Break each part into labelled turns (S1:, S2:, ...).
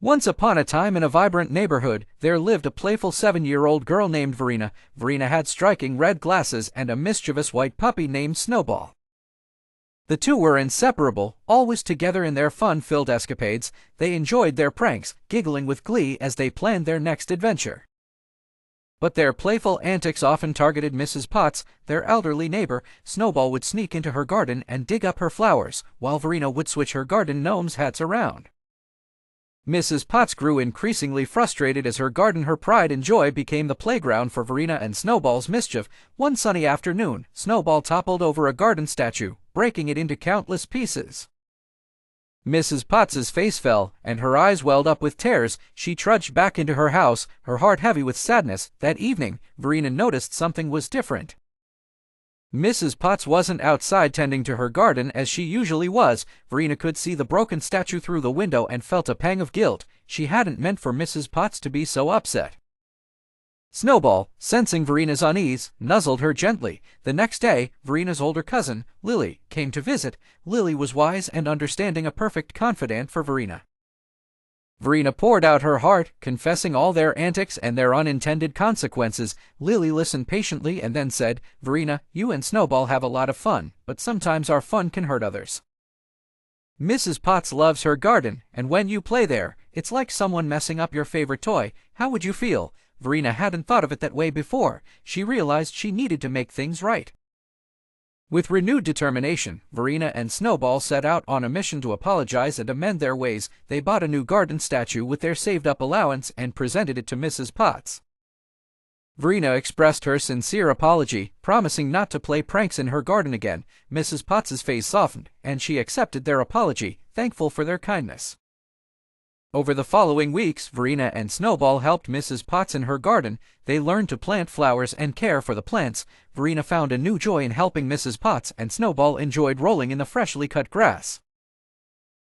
S1: Once upon a time in a vibrant neighborhood, there lived a playful 7-year-old girl named Verina. Verina had striking red glasses and a mischievous white puppy named Snowball. The two were inseparable, always together in their fun-filled escapades. They enjoyed their pranks, giggling with glee as they planned their next adventure. But their playful antics often targeted Mrs. Potts, their elderly neighbor. Snowball would sneak into her garden and dig up her flowers, while Verina would switch her garden gnome's hats around. Mrs. Potts grew increasingly frustrated as her garden, her pride and joy, became the playground for Verina and Snowball's mischief. One sunny afternoon, Snowball toppled over a garden statue, breaking it into countless pieces. Mrs. Potts's face fell, and her eyes welled up with tears. She trudged back into her house, her heart heavy with sadness. That evening, Verina noticed something was different. Mrs. Potts wasn't outside tending to her garden as she usually was. Verina could see the broken statue through the window and felt a pang of guilt. She hadn't meant for Mrs. Potts to be so upset. Snowball, sensing Verina's unease, nuzzled her gently. The next day, Verina's older cousin, Lily, came to visit. Lily was wise and understanding, a perfect confidant for Verina. Verina poured out her heart, confessing all their antics and their unintended consequences. Lily listened patiently and then said, "Verina, you and Snowball have a lot of fun, but sometimes our fun can hurt others. Mrs. Potts loves her garden, and when you play there, it's like someone messing up your favorite toy. How would you feel?" Verina hadn't thought of it that way before. She realized she needed to make things right. With renewed determination, Verina and Snowball set out on a mission to apologize and amend their ways. They bought a new garden statue with their saved-up allowance and presented it to Mrs. Potts. Verina expressed her sincere apology, promising not to play pranks in her garden again. Mrs. Potts's face softened, and she accepted their apology, thankful for their kindness. Over the following weeks, Verina and Snowball helped Mrs. Potts in her garden. They learned to plant flowers and care for the plants. Verina found a new joy in helping Mrs. Potts, and Snowball enjoyed rolling in the freshly cut grass.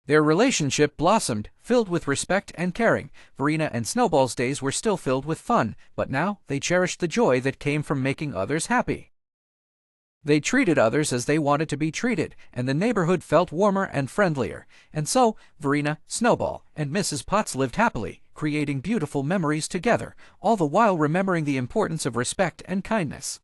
S1: Their relationship blossomed, filled with respect and caring. Verina and Snowball's days were still filled with fun, but now they cherished the joy that came from making others happy. They treated others as they wanted to be treated, and the neighborhood felt warmer and friendlier. And so, Verina, Snowball, and Mrs. Potts lived happily, creating beautiful memories together, all the while remembering the importance of respect and kindness.